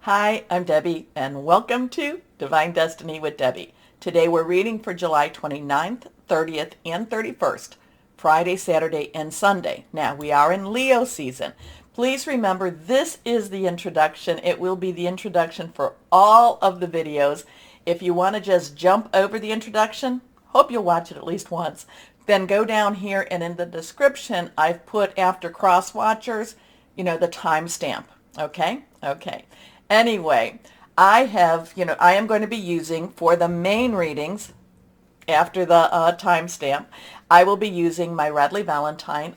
Hi, I'm Debbie, and welcome to Divine Destiny with Debbie. Today we're reading for July 29th, 30th, and 31st, Friday, Saturday, and Sunday. Now, we are in Leo season. Please remember, this is the introduction. It will be the introduction for all of the videos. If you want to just jump over the introduction, hope you'll watch it at least once. Then go down here, and in the description, I've put after Crosswatchers, the timestamp. Okay? Okay. Anyway, I am going to be using for the main readings after the timestamp, I will be using my Radley Valentine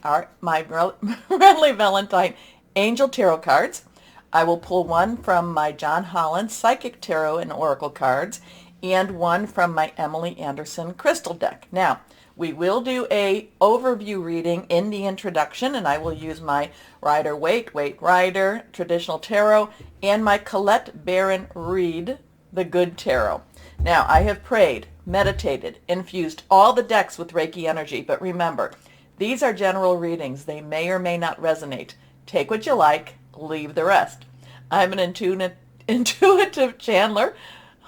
Angel Tarot cards. I will pull one from my John Holland Psychic Tarot and Oracle cards and one from my Emily Anderson Crystal deck. Now, we will do a overview reading in the introduction, and I will use my Rider-Waite Rider Traditional Tarot and my Colette Baron Reed The Good Tarot. Now, I have prayed, meditated, infused all the decks with Reiki energy, but remember, these are general readings. They may or may not resonate. Take what you like, leave the rest. I'm an intuitive channeler.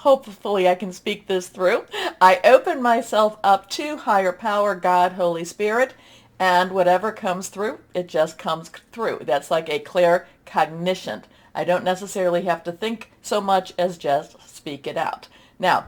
Hopefully I can speak this through. I open myself up to higher power, God, Holy Spirit, and whatever comes through, it just comes through. That's like a clear cognition. I don't necessarily have to think so much as just speak it out. Now,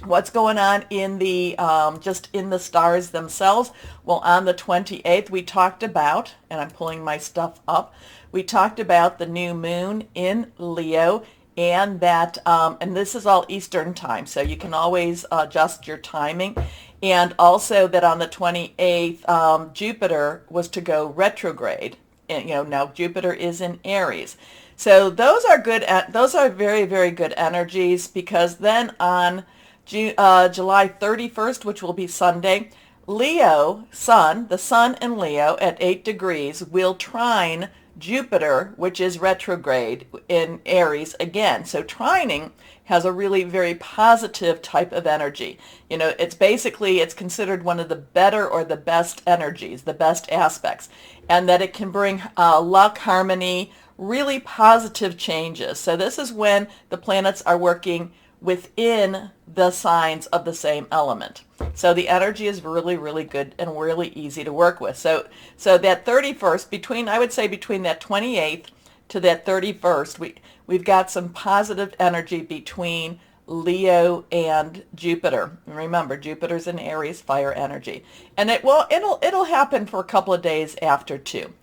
what's going on in the just in the stars themselves? Well, on the 28th, we talked about, and I'm pulling my stuff up, we talked about the new moon in Leo, and that, and this is all Eastern time, so you can always adjust your timing. And also that on the 28th, Jupiter was to go retrograde. And, now Jupiter is in Aries. So those are good. Those are very, very good energies, because then on July 31st, which will be Sunday, Leo, the sun in Leo at 8 degrees will trine Jupiter, which is retrograde in Aries again. So trining has a really very positive type of energy. It's considered one of the better or the best energies, the best aspects, and that it can bring luck, harmony, really positive changes. So this is when the planets are working within the signs of the same element. So the energy is really, really good and really easy to work with. So that 31st, I would say between that 28th to that 31st, we've got some positive energy between Leo and Jupiter. And remember, Jupiter's in Aries, fire energy. And it'll happen for a couple of days after too.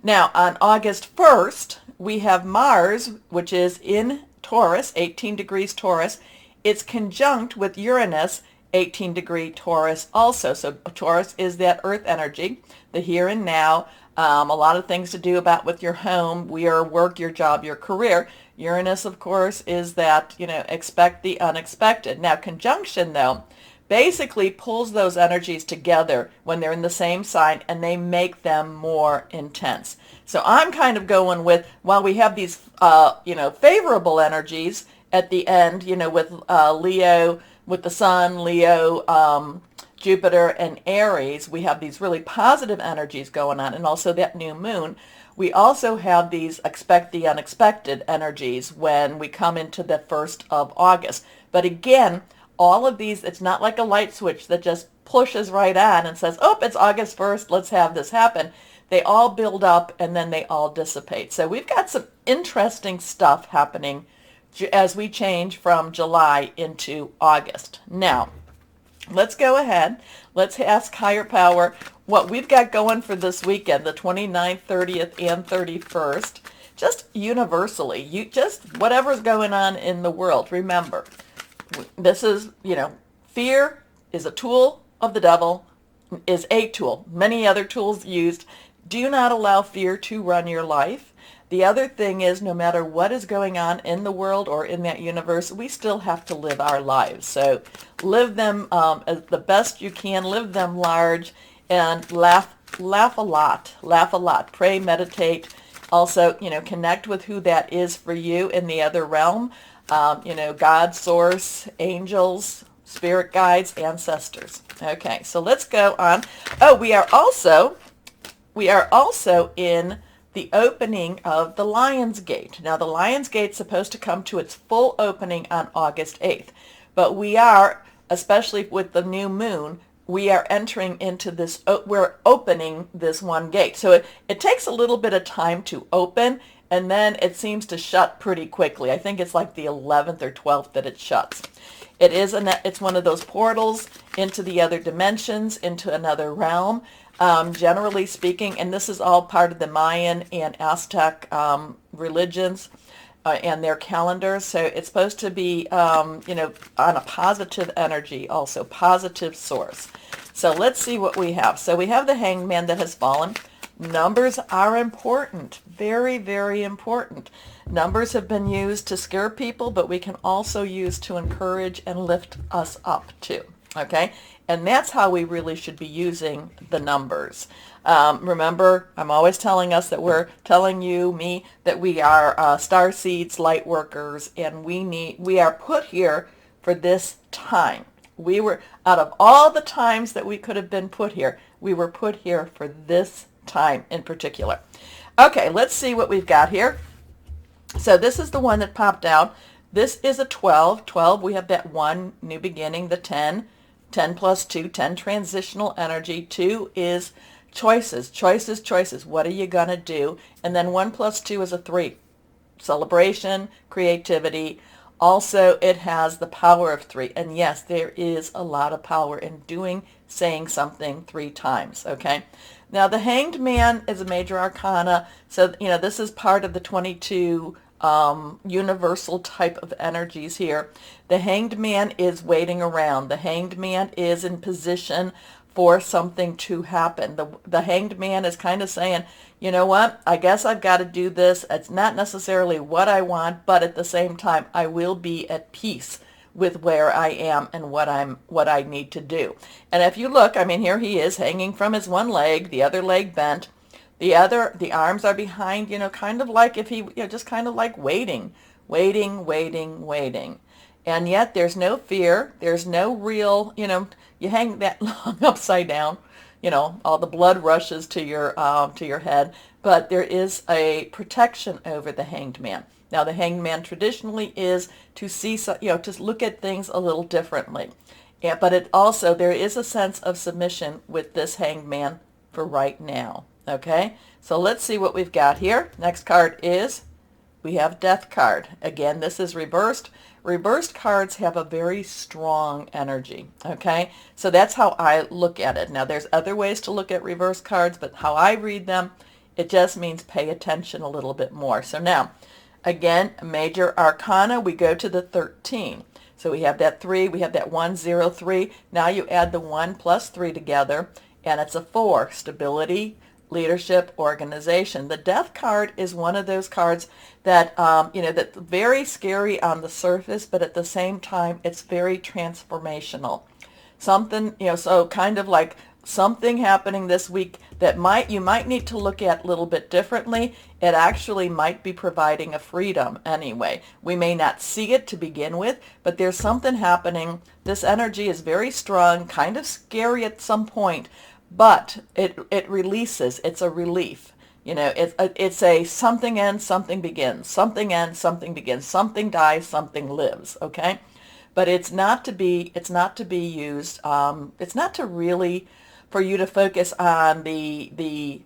Now, on August 1st, we have Mars, which is in Taurus, 18 degrees Taurus. It's conjunct with Uranus, 18-degree Taurus also. So Taurus is that earth energy, the here and now, a lot of things to do about with your home, your work, your job, your career. Uranus, of course, is that, expect the unexpected. Now, conjunction, though, basically pulls those energies together when they're in the same sign, and they make them more intense. So I'm kind of going with, while we have these, favorable energies at the end, with Leo, with the sun, Leo, Jupiter, and Aries, we have these really positive energies going on, and also that new moon. We also have these expect the unexpected energies when we come into the 1st of August. But again, all of these, it's not like a light switch that just pushes right on and says, oh, it's August 1st, let's have this happen. They all build up and then they all dissipate. So we've got some interesting stuff happening as we change from July into August. Now, let's go ahead. Let's ask higher power what we've got going for this weekend, the 29th, 30th, and 31st. Just universally, just whatever's going on in the world. Remember, this is, fear is a tool of the devil, is a tool. Many other tools used. Do not allow fear to run your life. The other thing is, no matter what is going on in the world or in that universe, we still have to live our lives. So live them as the best you can, live them large, and laugh a lot. Pray, meditate. Also, connect with who that is for you in the other realm. God, source, angels, spirit guides, ancestors. Okay, so let's go on. Oh, we are also in the opening of the Lion's Gate. Now, the Lion's Gate's supposed to come to its full opening on August 8th, but we are, especially with the new moon, we are entering into this, we're opening this one gate. So it takes a little bit of time to open, and then it seems to shut pretty quickly. I think it's like the 11th or 12th that it shuts. It's one of those portals into the other dimensions, into another realm, generally speaking, and this is all part of the Mayan and Aztec religions and their calendars. So it's supposed to be, on a positive energy, also positive source. So let's see what we have. So we have the Hanged Man that has fallen. Numbers are important, very, very important. Numbers have been used to scare people, but we can also use to encourage and lift us up too, okay? And that's how we really should be using the numbers. Remember, I'm always telling us that we're telling you, me, that we are star seeds, light workers, and we are put here for this time. We were, out of all the times that we could have been put here, we were put here for this time in particular. Okay, let's see what we've got here. So this is the one that popped out. This is a 12. 12, we have that 1, new beginning, the 10. 10 plus 2, 10 transitional energy. 2 is choices, choices, choices. What are you going to do? And then 1 plus 2 is a 3. Celebration, creativity. Also, it has the power of 3. And yes, there is a lot of power in saying something 3 times, okay? Now, the Hanged Man is a major arcana. So, this is part of the 22 universal type of energies here. The Hanged Man is waiting around. The Hanged Man is in position for something to happen. The Hanged Man is kind of saying, you know what, I guess I've got to do this. It's not necessarily what I want, but at the same time, I will be at peace with where I am and what I need to do. And if you look, I mean, here he is hanging from his one leg, the other leg bent. The arms are behind, kind of like if he, just kind of like waiting. And yet there's no fear. There's no real, you hang that long upside down, all the blood rushes to your head, but there is a protection over the Hanged Man. Now, the Hanged Man traditionally is to see, to look at things a little differently. Yeah, but there is a sense of submission with this Hanged Man for right now. Okay, so let's see what we've got here. Next card is, we have Death card. Again, this is reversed. Reversed cards have a very strong energy, okay? So that's how I look at it. Now, there's other ways to look at reverse cards, but how I read them, it just means pay attention a little bit more. So now, again, major arcana, we go to the 13. So we have that 3, we have that 1, 0, 3. Now you add the 1 plus 3 together, and it's a 4, stability, leadership, organization. The Death card is one of those cards that, that's very scary on the surface, but at the same time, it's very transformational. Something, so kind of like something happening this week that you might need to look at a little bit differently. It actually might be providing a freedom anyway. We may not see it to begin with, but there's something happening. This energy is very strong, kind of scary at some point, but it releases. It's a relief. It's a something ends, something begins. Something ends, something begins. Something dies, something lives. Okay, but it's not to be used. It's not to really for you to focus on the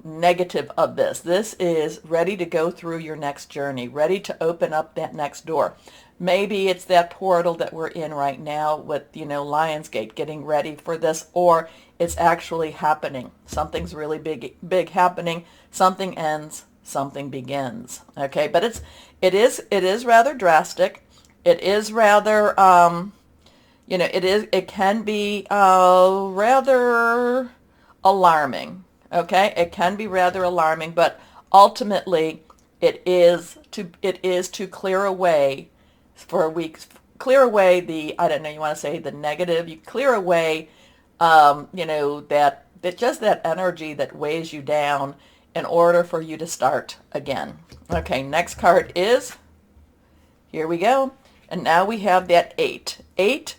negative of this. This is ready to go through your next journey, ready to open up that next door. Maybe it's that portal that we're in right now with, Lionsgate, getting ready for this, or it's actually happening. Something's really big happening. Something ends, something begins. Okay, but it is rather drastic. It is rather, it can be rather alarming. Okay, it can be rather alarming, but ultimately it is to clear away for weeks, clear away the, I don't know, you want to say the negative, you clear away, that just that energy that weighs you down in order for you to start again. Okay, next card is, here we go, and now we have that 8. 8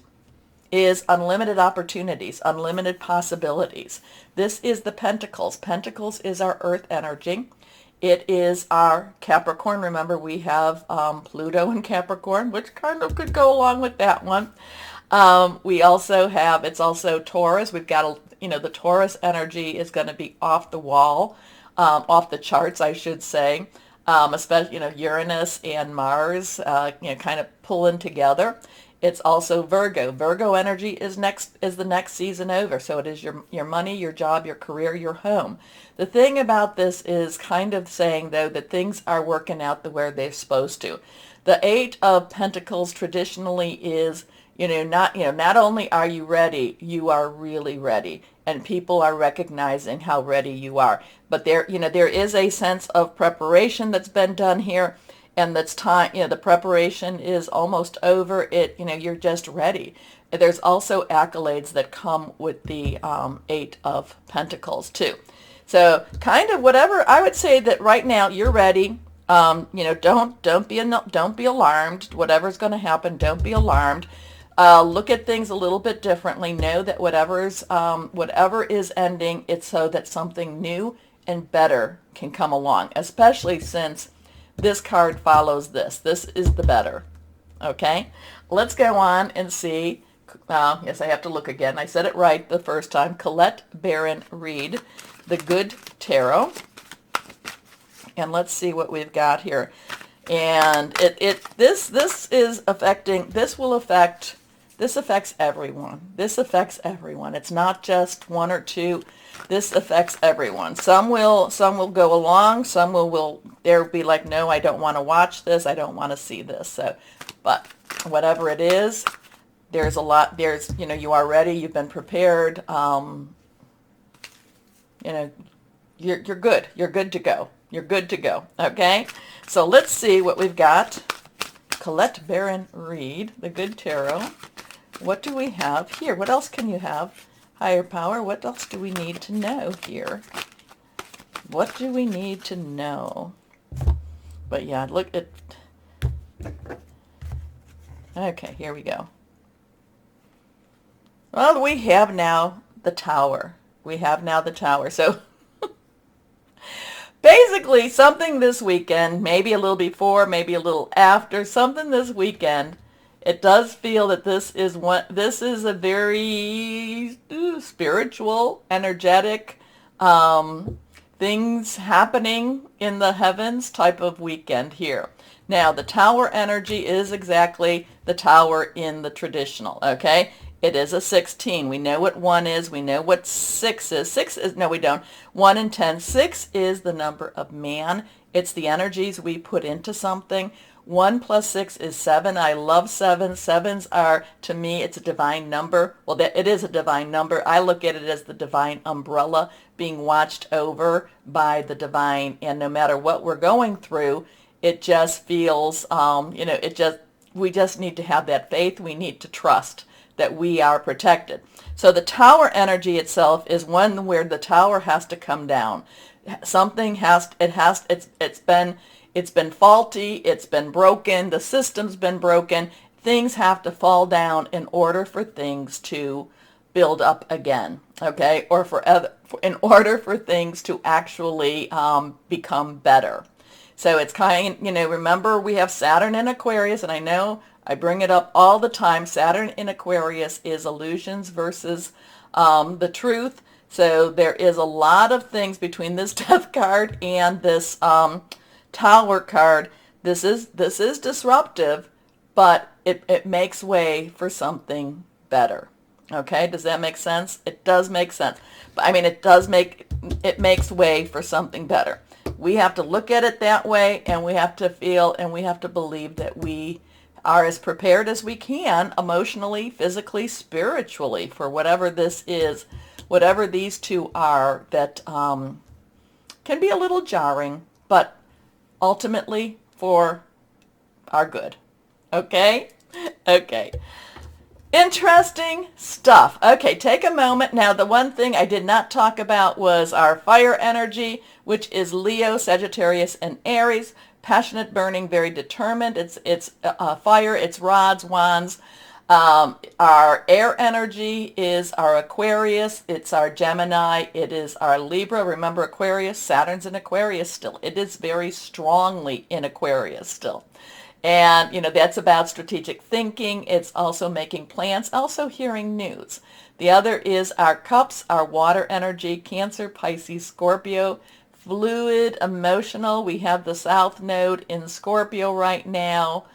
is unlimited opportunities, unlimited possibilities. This is the Pentacles. Pentacles is our earth energy. It is our Capricorn. Remember, we have Pluto in Capricorn, which kind of could go along with that one. We also have, it's also Taurus. We've got, the Taurus energy is going to be off the wall, off the charts, I should say. Especially, Uranus and Mars, kind of pulling together. It's also Virgo. Virgo energy is the next season over. So it is your money, your job, your career, your home. The thing about this is kind of saying, though, that things are working out the way they're supposed to. The Eight of Pentacles traditionally is, not only are you ready, you are really ready. And people are recognizing how ready you are. But there is a sense of preparation that's been done here. And that's time, the preparation is almost over. You're just ready. There's also accolades that come with the Eight of Pentacles too. So kind of whatever, I would say that right now you're ready. Don't be alarmed. Whatever's going to happen, don't be alarmed. Look at things a little bit differently. Know that whatever is ending, it's so that something new and better can come along, especially since this card follows this. This is the better. Okay? Let's go on and see. Yes, I have to look again. I said it right the first time. Colette Baron Reed, the Good Tarot. And let's see what we've got here. And this affects everyone. This affects everyone. It's not just one or two. This affects everyone. Some will go along. Some will they'll be like, no, I don't want to watch this. I don't want to see this. So, but whatever it is, there's a lot. You are ready. You've been prepared. You're good. You're good to go. You're good to go. Okay. So let's see what we've got. Colette Baron Reed, the Good Tarot. What do we have here? What else can you have? Higher power, what else do we need to know here? What do we need to know? But yeah, look at... Okay, here we go. Well, we have now the Tower. We have now the Tower. So basically something this weekend, maybe a little before, maybe a little after, something this weekend. It does feel that this is a very spiritual, energetic, things happening in the heavens type of weekend here. Now, the Tower energy is exactly the Tower in the traditional, okay? It is a 16. We know what 1 is. We know what 6 is. 6 is, no, we don't. 1 and 10. 6 is the number of man. It's the energies we put into something. 1 plus 6 is 7. I love 7. 7s are, to me, it's a divine number. Well, it is a divine number. I look at it as the divine umbrella being watched over by the divine. And no matter what we're going through, it just feels, we just need to have that faith. We need to trust that we are protected. So the Tower energy itself is one where the Tower has to come down. Something it's been faulty, it's been broken, the system's been broken. Things have to fall down in order for things to build up again, okay? Or in order for things to actually become better. So it's remember we have Saturn in Aquarius, and I know I bring it up all the time. Saturn in Aquarius is illusions versus the truth. So there is a lot of things between this Death card and this Tower card. This is disruptive, but it makes way for something better. Okay, does that make sense? It does make sense. But I mean, it makes way for something better. We have to look at it that way, and we have to feel and we have to believe that we are as prepared as we can emotionally, physically, spiritually for whatever this is, whatever these two are that can be a little jarring, but ultimately for our good. Okay? Okay. Interesting stuff. Okay, take a moment. Now, the one thing I did not talk about was our fire energy, which is Leo, Sagittarius, and Aries. Passionate, burning, very determined. It's fire. It's rods, wands. Our air energy is our Aquarius, it's our Gemini, it is our Libra. Remember Aquarius, Saturn's in Aquarius still. It is very strongly in Aquarius still. And, that's about strategic thinking. It's also making plans, also hearing news. The other is our cups, our water energy, Cancer, Pisces, Scorpio, fluid, emotional. We have the South Node in Scorpio right now.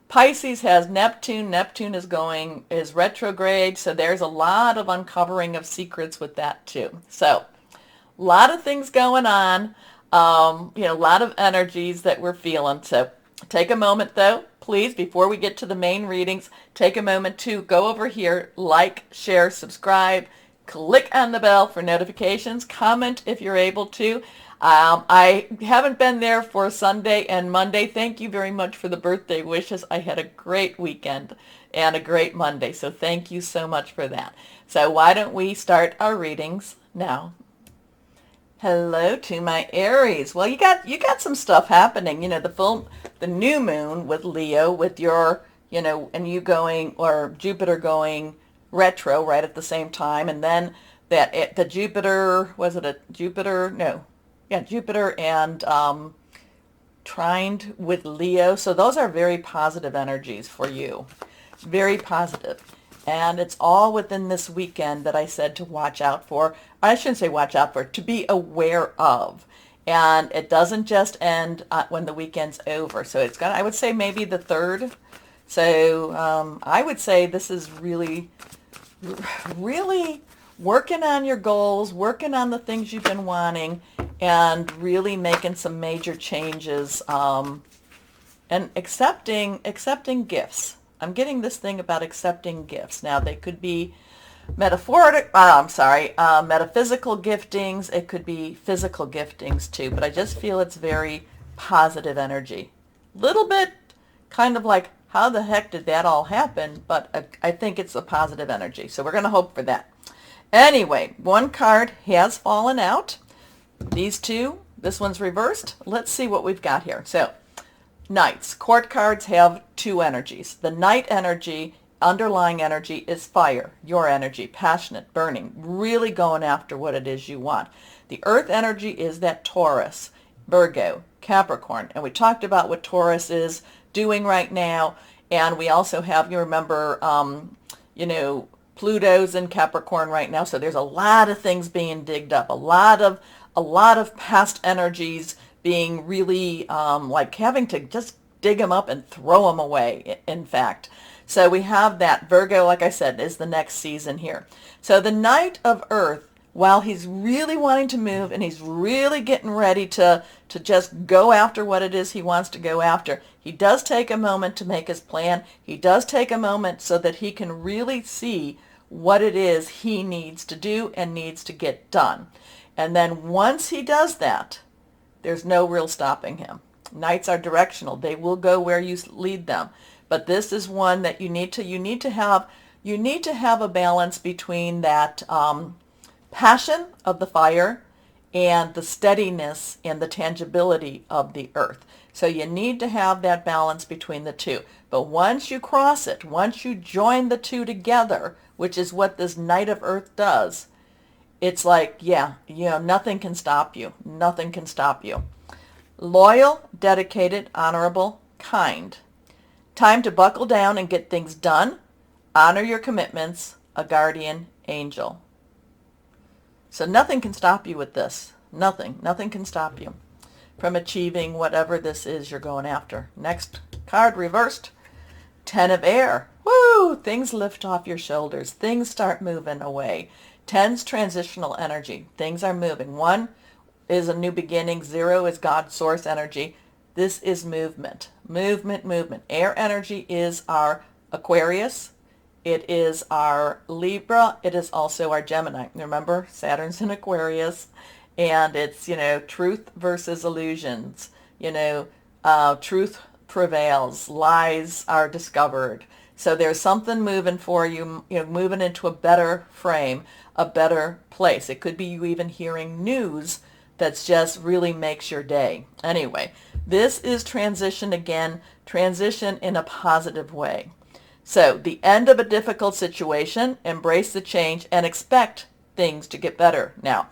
Pisces has Neptune. Neptune is retrograde, so there's a lot of uncovering of secrets with that too. So, a lot of things going on, a lot of energies that we're feeling. So, take a moment though, please, before we get to the main readings, take a moment to go over here, like, share, subscribe, click on the bell for notifications, comment if you're able to. I haven't been there for Sunday and Monday. Thank you very much for the birthday wishes. I had a great weekend and a great Monday, so thank you so much for that. So why don't we start our readings now? Hello to my Aries. Well, you got some stuff happening. The new moon with Leo, with your, and you going, or Jupiter going retro right at the same time, and then the Jupiter, was it a Jupiter? No. Yeah, Jupiter and trined with Leo. So those are very positive energies for you. Very positive. And it's all within this weekend that I said to watch out for. I shouldn't say watch out for, to be aware of. And it doesn't just end when the weekend's over. So I would say maybe the 3rd. So I would say this is really, really working on your goals, working on the things you've been wanting, and really making some major changes, and accepting gifts. I'm getting this thing about accepting gifts. Now, they could be metaphysical giftings. It could be physical giftings too, but I just feel it's very positive energy. Little bit kind of like, how the heck did that all happen? But I think it's a positive energy, so we're going to hope for that. Anyway, one card has fallen out. These two, this one's reversed. Let's see what we've got here. So, Knights. Court cards have two energies. The Knight energy, underlying energy, is fire, your energy, passionate, burning, really going after what it is you want. The Earth energy is that Taurus, Virgo, Capricorn. And we talked about what Taurus is doing right now. And we also have, you remember, Pluto's in Capricorn right now. So there's a lot of things being digged up, a lot of past energies being really like having to just dig them up and throw them away, in fact. So we have that. Virgo, like I said, is the next season here. So the Knight of Earth, while he's really wanting to move and he's really getting ready to just go after what it is he wants to go after, he does take a moment to make his plan. He does take a moment so that he can really see what it is he needs to do and needs to get done. And then once he does that, there's no real stopping him. Knights are directional. They will go where you lead them. But this is one that you need to have a balance between that passion of the fire and the steadiness and the tangibility of the earth. So you need to have that balance between the two. But once you cross it, once you join the two together, which is what this Knight of Earth does, it's like, nothing can stop you. Nothing can stop you. Loyal, dedicated, honorable, kind. Time to buckle down and get things done. Honor your commitments. A guardian angel. So nothing can stop you with this. Nothing. Nothing can stop you from achieving whatever this is you're going after. Next card reversed. 10 of Air. Woo! Things lift off your shoulders. Things start moving away. 10's transitional energy. Things are moving. 1 is a new beginning. 0 is God's source energy. This is movement. Movement, movement. Air energy is our Aquarius. It is our Libra. It is also our Gemini. Remember, Saturn's in Aquarius. And it's, truth versus illusions. Truth prevails. Lies are discovered. So there's something moving for you, moving into a better frame, a better place. It could be you even hearing news that's just really makes your day. Anyway, this is transition again, transition in a positive way. So the end of a difficult situation, embrace the change, and expect things to get better. Now,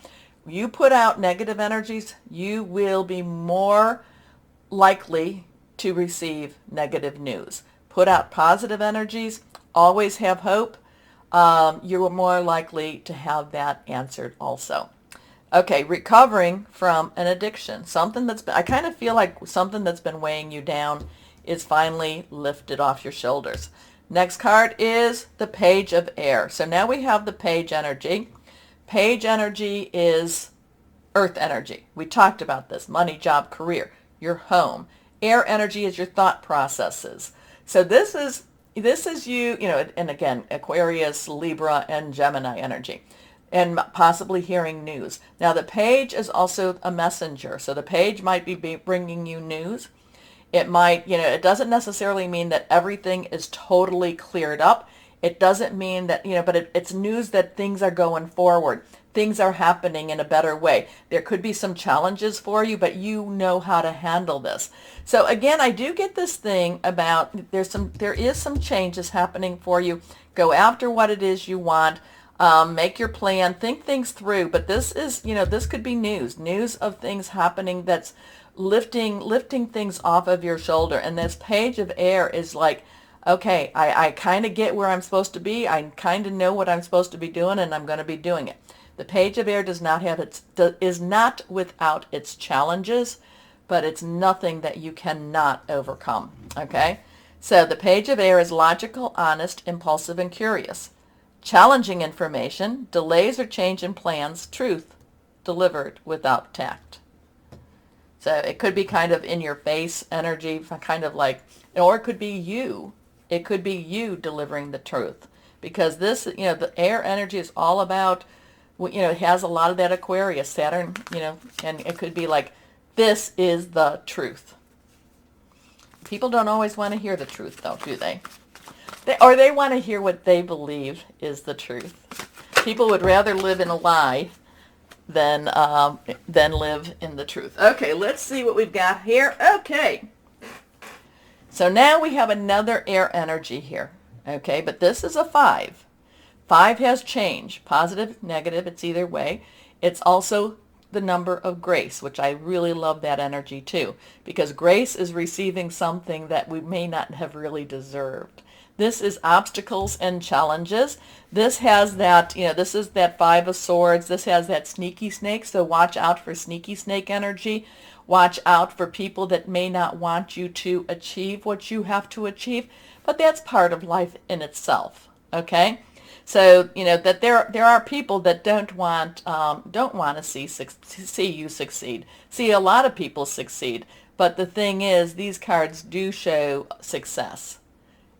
you put out negative energies, you will be more likely to receive negative news. Put out positive energies, always have hope. You're more likely to have that answered also. Okay, recovering from an addiction. Something that's been, I kind of feel like something that's been weighing you down is finally lifted off your shoulders. Next card is the Page of Air. So now we have the Page energy. Page energy is earth energy. We talked about this. Money, job, career, your home. Air energy is your thought processes. So this is you, and again, Aquarius, Libra, and Gemini energy, and possibly hearing news. Now the page is also a messenger. So the page might be bringing you news. It might, it doesn't necessarily mean that everything is totally cleared up. It doesn't mean that, but it's news that things are going forward. Things are happening in a better way. There could be some challenges for you, but you know how to handle this. So again, I do get this thing about there is some changes happening for you. Go after what it is you want. Make your plan, think things through. But this is, this could be news of things happening that's lifting things off of your shoulder. And this Page of Air is like, okay, I kind of get where I'm supposed to be. I kind of know what I'm supposed to be doing, and I'm going to be doing it. The Page of Air is not without its challenges, but it's nothing that you cannot overcome. Okay? So the Page of Air is logical, honest, impulsive, and curious. Challenging information, delays or change in plans, truth delivered without tact. So it could be kind of in your face energy, kind of like, or it could be you. It could be you delivering the truth. Because this, the air energy is all about, it has a lot of that Aquarius, Saturn, and it could be like, this is the truth. People don't always want to hear the truth, though, do they? They want to hear what they believe is the truth. People would rather live in a lie than live in the truth. Okay, let's see what we've got here. Okay. So now we have another air energy here. Okay, but this is a 5. 5 has change, positive, negative, it's either way. It's also the number of grace, which I really love that energy too, because grace is receiving something that we may not have really deserved. This is obstacles and challenges. This has that, this is that 5 of Swords. This has that sneaky snake, so watch out for sneaky snake energy. Watch out for people that may not want you to achieve what you have to achieve, but that's part of life in itself, okay? So, that there are people that don't want to see you succeed. See a lot of people succeed, but the thing is, these cards do show success.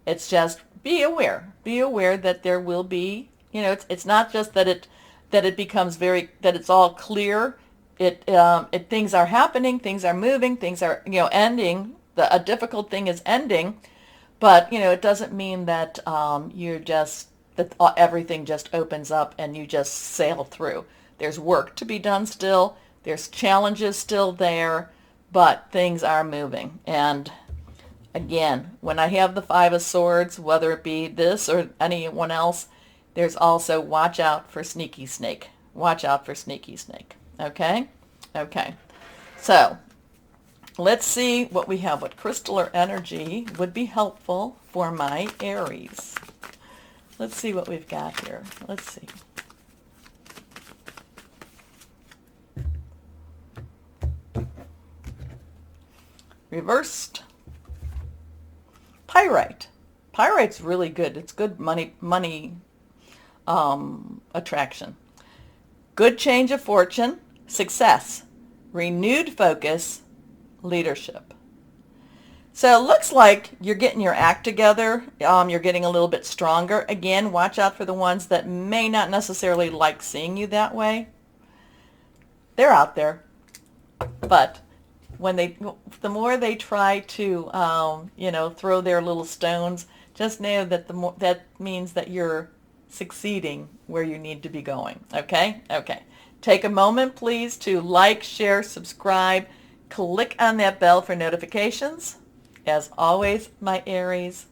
It's just be aware that there will be, it's not just that it becomes that it's all clear. Things are happening, things are moving, things are, ending. A difficult thing is ending, but, it doesn't mean that everything just opens up and you just sail through. There's work to be done still. There's challenges still there, but things are moving. And again, when I have the 5 of Swords, whether it be this or anyone else, there's also watch out for sneaky snake. Watch out for sneaky snake. Okay? Okay. So, let's see what we have. What crystal or energy would be helpful for my Aries? Let's see what we've got here. Let's see. Reversed. Pyrite. Pyrite's really good. It's good money attraction. Good change of fortune. Success. Renewed focus. Leadership. So it looks like you're getting your act together. You're getting a little bit stronger. Again, watch out for the ones that may not necessarily like seeing you that way. They're out there. But the more they try to, throw their little stones, just know that that means that you're succeeding where you need to be going. Okay? Okay. Take a moment, please, to like, share, subscribe, click on that bell for notifications. As always, my Aries,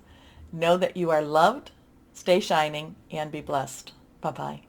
Know that you are loved, stay shining, and be blessed. Bye-bye.